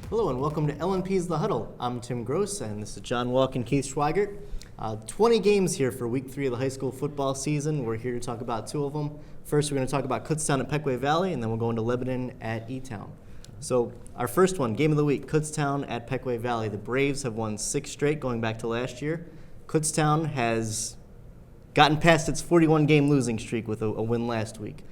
Hello and welcome to LNP's The Huddle. I'm Tim Gross and this is John Walk and Keith Schweigert. 20 games here for week 3 of the high school football season. We're here to talk about 2 of them. First, we're going to talk about Kutztown at Pequea Valley, and then we'll go into Lebanon at E-Town. So our first one, game of the week, Kutztown at Pequea Valley. The Braves have won 6 straight going back to last year. Kutztown has gotten past its 41-game losing streak with a win last week.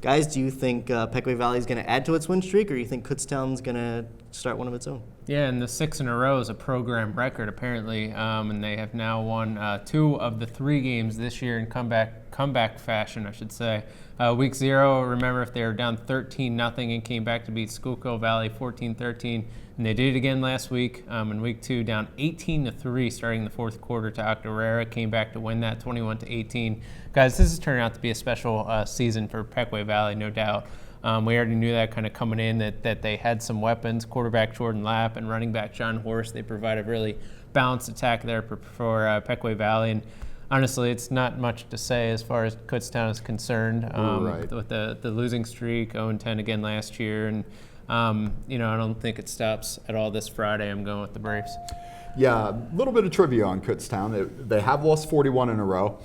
Guys, do you think Pequea Valley is going to add to its win streak, or do you think Kutztown's going to start one of its own? Yeah, and the 6 in a row is a program record, apparently, and they have now won 2 of the 3 games this year in comeback fashion, I should say. Week 0, remember, if they were down 13-0 and came back to beat Pequea Valley 14-13, and they did it again last week. In week 2, down 18-3 starting the fourth quarter to Octorara, came back to win that 21-18. Guys, this is turning out to be a special season for Pequea Valley, no doubt. We already knew that kind of coming in, that they had some weapons, quarterback Jordan Lapp and running back John Horst. They provide a really balanced attack there for Pequea Valley. And honestly, it's not much to say as far as Kutztown is concerned. Right. With the losing streak, 0-10 again last year. And, I don't think it stops at all this Friday. I'm going with the Braves. Yeah, a little bit of trivia on Kutztown. They have lost 41 in a row.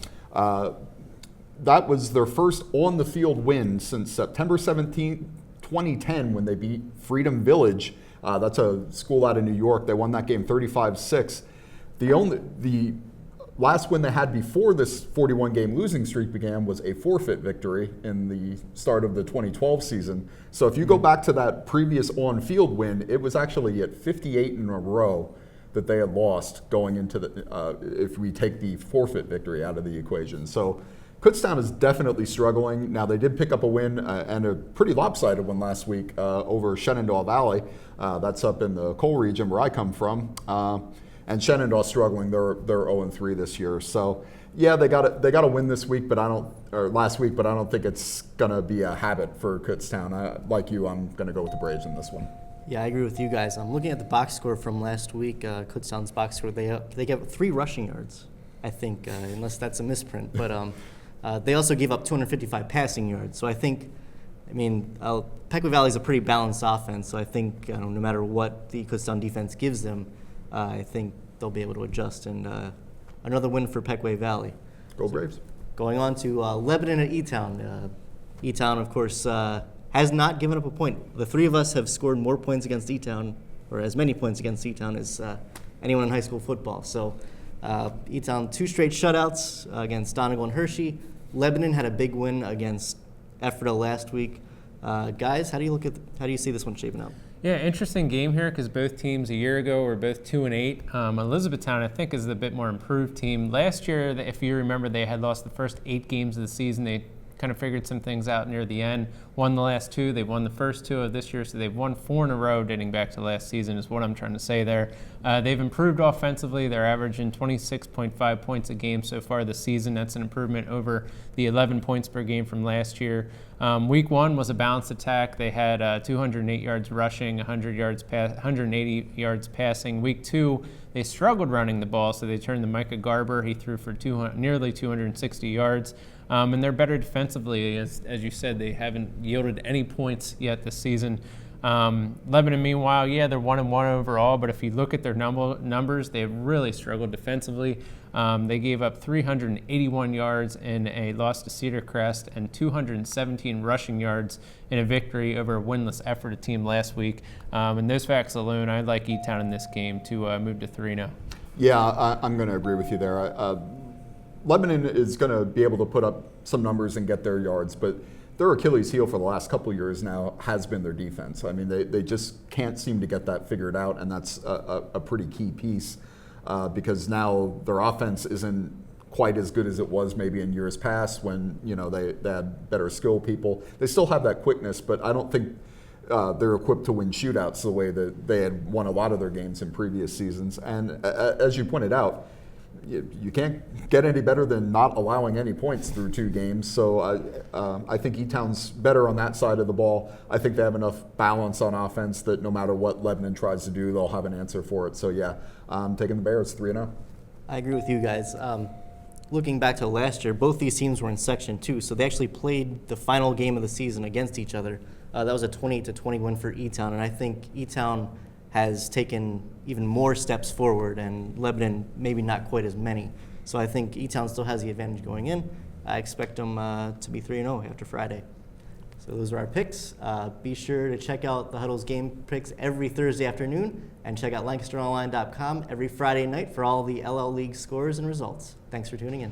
That was their first on-the-field win since September 17, 2010, when they beat Freedom Village. That's a school out of New York. They won that game 35-6. The last win they had before this 41-game losing streak began was a forfeit victory in the start of the 2012 season. So if you go back to that previous on-field win, it was actually at 58 in a row that they had lost going into if we take the forfeit victory out of the equation. So Kutztown is definitely struggling. Now, they did pick up a win and a pretty lopsided one last week over Shenandoah Valley. That's up in the coal region where I come from. And Shenandoah struggling. They're 0-3 this year. So, yeah, they got a win this week, last week, but I don't think it's gonna be a habit for Kutztown. Like you, I'm gonna go with the Braves in this one. Yeah, I agree with you guys. I'm looking at the box score from last week. Kutztown's box score, they get 3 rushing yards, I think, unless that's a misprint. But they also gave up 255 passing yards. So Pequea Valley is a pretty balanced offense. So I think no matter what the Kutztown defense gives them, I think they'll be able to adjust. And another win for Pequea Valley. Go Braves. Going on to Lebanon at E-Town. E-Town, of course, has not given up a point. The 3 of us have scored more points against E-Town, or as many points against E-Town as anyone in high school football. So E-Town 2 straight shutouts against Donegal and Hershey. Lebanon had a big win against Ephrata last week. Guys, how do you see this one shaping up? Yeah, interesting game here because both teams a year ago were both 2-8. Elizabethtown, I think, is the bit more improved team. Last year, if you remember, they had lost the first 8 games of the season. They kind of figured some things out near the end. Won the last 2. They've won the first 2 of this year, so they've won 4 in a row dating back to last season is what I'm trying to say there. They've improved offensively. They're averaging 26.5 points a game so far this season. That's an improvement over the 11 points per game from last year. Week 1 was a balanced attack. They had 208 yards rushing, 180 yards passing. Week 2, they struggled running the ball, so they turned to Micah Garber. He threw for nearly 260 yards. And they're better defensively. As you said, they haven't yielded any points yet this season. Lebanon, meanwhile, yeah, they're 1-1 overall, but if you look at their numbers, they've really struggled defensively. They gave up 381 yards in a loss to Cedar Crest and 217 rushing yards in a victory over a winless Ephrata team last week. And those facts alone, I'd like E-Town in this game to move to 3-0. Yeah, I'm going to agree with you there. Lebanon is going to be able to put up some numbers and get their yards, but their Achilles heel for the last couple of years now has been their defense. I mean, they just can't seem to get that figured out, and that's a pretty key piece because now their offense isn't quite as good as it was maybe in years past when they had better skill people. They still have that quickness, but I don't think they're equipped to win shootouts the way that they had won a lot of their games in previous seasons. And as you pointed out, you can't get any better than not allowing any points through 2 games. So I think E-Town's better on that side of the ball. I think they have enough balance on offense that no matter what Lebanon tries to do, they'll have an answer for it. So yeah, I'm taking the Bears 3-0. I agree with you guys. Looking back to last year, both these teams were in Section 2, so they actually played the final game of the season against each other That was a 28-20 win for E-Town, and I think E-Town has taken even more steps forward, and Lebanon maybe not quite as many. So I think E-Town still has the advantage going in. I expect them to be 3-0 after Friday. So those are our picks. Be sure to check out the Huddle's game picks every Thursday afternoon, and check out LancasterOnline.com every Friday night for all the LL League scores and results. Thanks for tuning in.